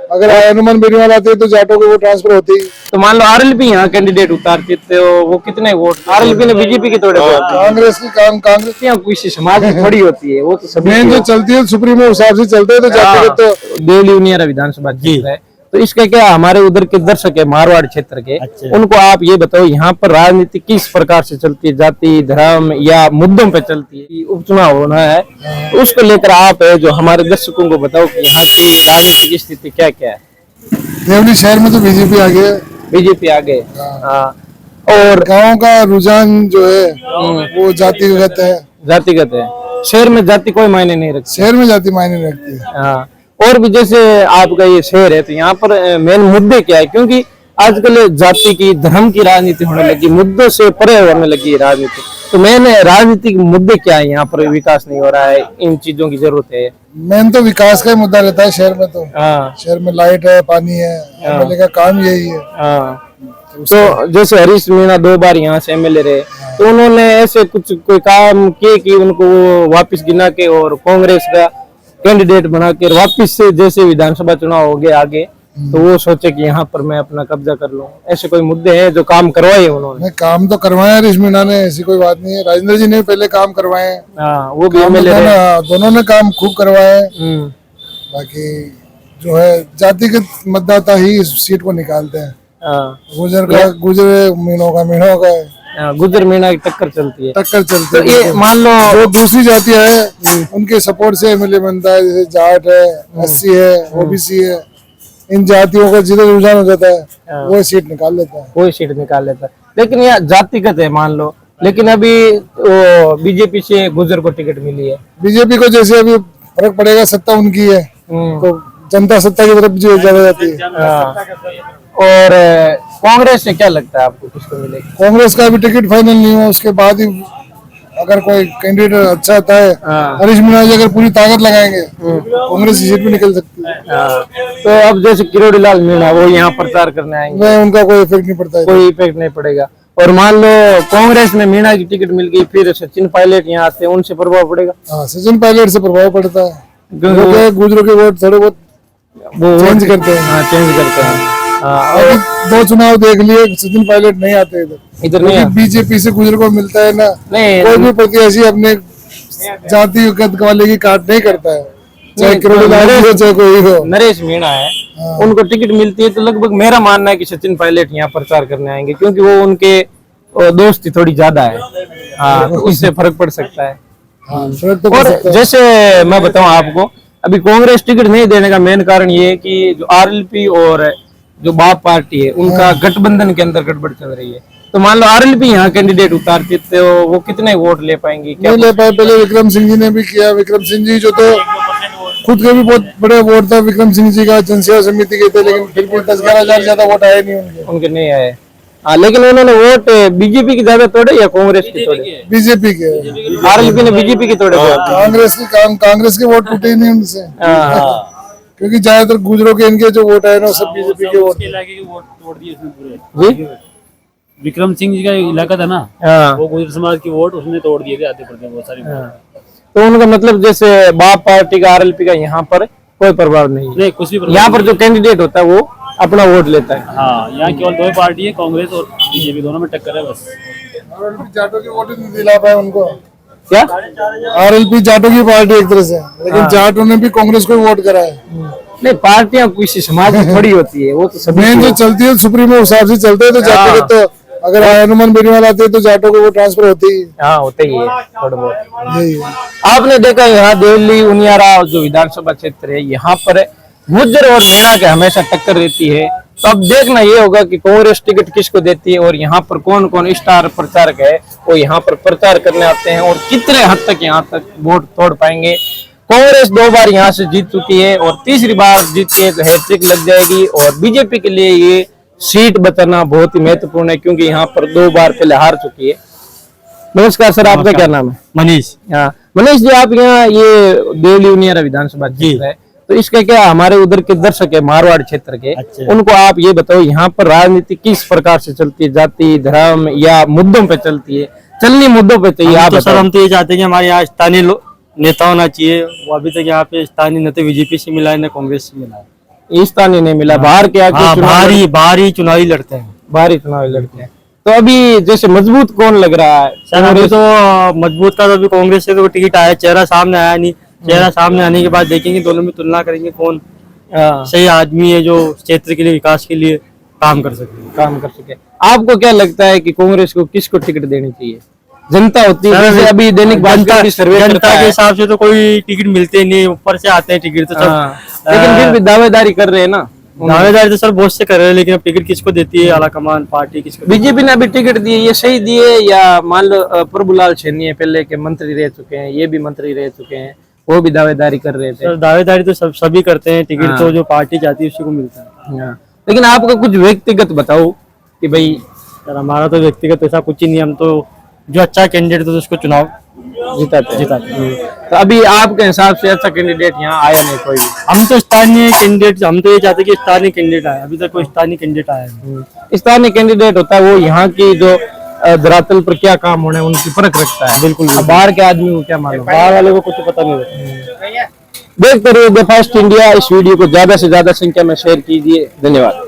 अगर हनुमान बेनीवाल आते तो जाटों को वो ट्रांसफर होती ही। तो मान लो आरएलपी यहाँ कैंडिडेट उतारते तो वो कितने वोट आरएलपी ने बीजेपी के थोड़े वोट कांग्रेस की कांग्रेस यहाँ किसी समाज की थोड़ी होती है, वो तो सभी मेन जो चलती है सुप्रीमो हिसाब से चलते हैं, तो जातिगत तो देवली उनियारा विधानसभा क्षेत्र है। तो इसका क्या हमारे उधर के दर्शक है मारवाड़ क्षेत्र के, उनको आप ये बताओ यहाँ पर राजनीति किस प्रकार से चलती है, जाति धर्म या मुद्दों पे चलती है? उपचुनाव होना है तो उसको लेकर आप जो हमारे दर्शकों को बताओ कि यहाँ की राजनीति की स्थिति क्या क्या है। देवली शहर में तो बीजेपी आगे है, बीजेपी आगे। हाँ, और गाँव का रुझान जो है वो जातिगत है। जातिगत है, शहर में जाति कोई मायने नहीं रखती, शहर में जाति मायने नहीं रखती है। हाँ, और भी जैसे आपका ये शहर है तो यहाँ पर मेन मुद्दे क्या है? क्योंकि आजकल जाति की धर्म की राजनीति होने लगी, मुद्दों से परे होने लगी राजनीति। तो मेन राजनीतिक मुद्दे क्या है? यहाँ पर विकास नहीं हो रहा है, इन चीजों की जरूरत है। मेन तो विकास का ही मुद्दा रहता है शहर में। तो हाँ, शहर में लाइट है, पानी है, एमएलए का काम यही है। हाँ। तो जैसे हरीश मीणा 2 बार यहाँ से एमएलए रहे, तो उन्होंने ऐसे कुछ कोई काम किए कि उनको वापस गिना के और कांग्रेस का कैंडिडेट बना के वापिस से जैसे विधानसभा चुनाव हो गए आगे तो वो सोचे कि यहाँ पर मैं अपना कब्जा कर लूं? ऐसे कोई मुद्दे हैं जो काम करवाए उन्होंने? नहीं, काम तो करवाया हरीश मीणा ने, ऐसी कोई बात नहीं है। राजेंद्र जी ने पहले काम करवाए हैं। हाँ, वो भी एमएलए रहे। दोनों ने काम खूब करवाए। बाकी जो है जातिगत मतदाता ही इस सीट को निकालते हैं। गुजर मीणों का गुजर मीणा की टक्कर चलती है। तो ये मान लो जो दूसरी जातियां है उनके सपोर्ट से एमएलए बनता है, जैसे जाट है, एससी है, ओबीसी है, इन जातियों का जिधर रुझान हो जाता है वो सीट निकाल लेता है। लेकिन यह जातिगत है मान लो, लेकिन अभी बीजेपी से गुजर को टिकट मिली है। बीजेपी को जैसे अभी फर्क पड़ेगा, सत्ता उनकी है तो जनता सत्ता की तरफ जो ज्यादा जाती है। और कांग्रेस से क्या लगता है आपको किसको मिलेगी? कांग्रेस का अभी टिकट फाइनल नहीं हुआ, उसके बाद ही अगर कोई कैंडिडेट अच्छा आता है, हरीश मीणा जी अगर पूरी ताकत लगाएंगे कांग्रेस सीट भी निकल सकती है। तो अब जैसे किरोड़ी लाल मीणा वो यहाँ प्रचार करने आएंगे, नहीं उनका कोई इफेक्ट नहीं पड़ता है। कोई इफेक्ट नहीं पड़ेगा। और मान लो कांग्रेस में मीणा की टिकट मिल गई, फिर सचिन पायलट यहाँ आते हैं, उनसे प्रभाव पड़ेगा? हाँ, सचिन पायलट से प्रभाव पड़ता है, क्योंकि गुजरों के वोट थोड़े बहुत वो चेंज करते हैं। हाँ, चेंज करते हैं। अभी 2 चुनाव देख लिए, सचिन पायलट नहीं आते इधर नहीं। बीजेपी से गुजर को मिलता है ना, कोई भी प्रत्याशी अपने जाति वाले की काट नहीं करता है, चाहे किरोड़ी लाल हो चाहे कोई हो। नरेश मीणा है, उनको टिकट मिलती है तो लगभग मेरा मानना है कि सचिन पायलट यहाँ प्रचार करने आएंगे, क्योंकि वो उनके दोस्ती थोड़ी ज्यादा है। हाँ, तो उससे फर्क पड़ सकता है। और जैसे मैं बताऊं आपको, अभी कांग्रेस टिकट नहीं देने का मेन कारण ये है कि जो आरएलपी और जो बाप पार्टी है उनका गठबंधन के अंदर गड़बड़ चल रही है। तो मान लो आरएलपी यहाँ कैंडिडेट उतारते तो वो कितने वोट ले पाएंगे? नहीं ले पाए। पहले विक्रम सिंह जी ने भी किया। विक्रम सिंह जी जो तो खुद के भी बहुत बड़े वोट था विक्रम सिंह जी का, जनसेवा समिति के थे, लेकिन फिर भी 10-11 हजार ज्यादा वोट आए नहीं उनके नहीं आए। हाँ, लेकिन उन्होंने वोट बीजेपी की ज्यादा तोड़े या कांग्रेस की तोड़े? बीजेपी के। आरएलपी ने बीजेपी की तोड़े। कांग्रेस के वोट टूटे ही नहीं उनसे, क्योंकि ज्यादातर गुजरों के इनके जो वोट आए ना सब बीजेपी के वोट। इलाके के वोट तोड़ दिए उसने पूरे। विक्रम सिंह जी का इलाका था ना, वो गुजर समाज की वोट उसने तोड़ दिए थे आते पड़ते बहुत सारी। तो उनका मतलब जैसे बाप पार्टी का आरएलपी का यहाँ पर कोई प्रभाव नहीं, कुछ भी। यहाँ पर जो कैंडिडेट होता है वो अपना वोट लेता है। हाँ, यहाँ केवल 2 पार्टी है, कांग्रेस और बीजेपी, दोनों में टक्कर है बस। जाटों की वोट नहीं दिला पाए उनको। क्या? आरएलपी जाटों की पार्टी एक तरह से, लेकिन जाटों ने भी कांग्रेस को वोट करा है। नहीं, पार्टियां किसी समाज की थोड़ी होती है, वो तो सभी मेन जो चलती है सुप्रीमो हिसाब से चलते हैं, तो जाटों तो अगर हनुमान बेनीवाल आते तो जाटों को वो ट्रांसफर होती ही। हाँ, होते ही है थोड़ा बहुत। यही आपने देखा यहाँ देवली उनियारा जो विधानसभा क्षेत्र है, यहाँ पर गुज्जर और मीणा के हमेशा टक्कर रहती है। तो अब देखना ये होगा कि कांग्रेस टिकट किसको देती है और यहाँ पर कौन कौन स्टार प्रचारक है वो यहाँ पर प्रचार करने आते हैं और कितने हद तक यहाँ तक वोट तोड़ पाएंगे। कांग्रेस 2 बार यहाँ से जीत चुकी है और तीसरी बार जीत के तो हैट्रिक लग जाएगी और बीजेपी के लिए ये सीट बचाना बहुत ही महत्वपूर्ण है, क्योंकि यहाँ पर 2 बार पहले हार चुकी है। नमस्कार सर, आपका क्या नाम है? मनीष। हाँ मनीष जी, आप यहाँ ये देवली उनियारा विधानसभा क्षेत्र है, तो इसका क्या हमारे उधर के दर्शक है मारवाड़ क्षेत्र के, उनको आप ये बताओ यहाँ पर राजनीति किस प्रकार से चलती है, जाति धर्म या मुद्दों पे चलती है? चलनी मुद्दों पे चाहिए आप तो सर, हम तो ये चाहते हैं कि हमारे यहाँ स्थानीय नेता होना चाहिए। वो अभी तक यहाँ पे स्थानीय नेता बीजेपी से मिला है, न कांग्रेस से मिला है। स्थानीय नहीं मिला, बाहर के आके बाहर ही चुनावी लड़ते हैं, बाहरी चुनाव लड़ते हैं। तो अभी जैसे मजबूत कौन लग रहा है? सर अभी तो मजबूत का तो अभी कांग्रेस से तो टिकट आया, चेहरा सामने आया नहीं, चेहरा सामने आने के बाद देखेंगे, दोनों में तुलना करेंगे कौन सही आदमी है जो क्षेत्र के लिए, विकास के लिए काम कर सके। आपको क्या लगता है कि कांग्रेस को किसको टिकट देनी चाहिए? जनता होती है, जैसे अभी दैनिक भास्कर की सर्वे जनता के हिसाब से तो कोई टिकट मिलते नहीं, ऊपर से आते हैं टिकट तो सब, लेकिन फिर भी दावेदारी कर रहे हैं ना। दावेदारी तो सर बहुत से कर रहे हैं, लेकिन अब टिकट किसको देती है आला कमान पार्टी, किसको? बीजेपी ने अभी टिकट दिए, ये सही दिए या मान लो प्रभुलाल सैनी पहले के मंत्री रह चुके हैं, ये भी मंत्री रह चुके हैं, वो भी दावेदारी कर रहे थे। सर दावेदारी तो सभी करते हैं, टिकट तो जो पार्टी चाहती है उसी को मिलता है। लेकिन आपका कुछ व्यक्तिगत बताओ कि भाई। सर हमारा तो व्यक्तिगत ऐसा कुछ ही नहीं, हम तो जो अच्छा कैंडिडेट तो उसको चुनाव जिताते। तो अभी आपके हिसाब से अच्छा कैंडिडेट यहाँ आया नहीं कोई भी? हम तो स्थानीय कैंडिडेट, हम तो ये चाहते कि स्थानीय कैंडिडेट आए, अभी तक कोई स्थानीय कैंडिडेट आया नहीं। स्थानीय कैंडिडेट होता है वो यहाँ की जो धरातल पर क्या काम होने उनकी परख रखता है। बिल्कुल। बाहर के आदमी को क्या मालूम, बाहर वाले को कुछ पता नहीं रहता। देखते रहिए द फास्ट इंडिया। इस वीडियो को ज्यादा से ज्यादा संख्या में शेयर कीजिए। धन्यवाद।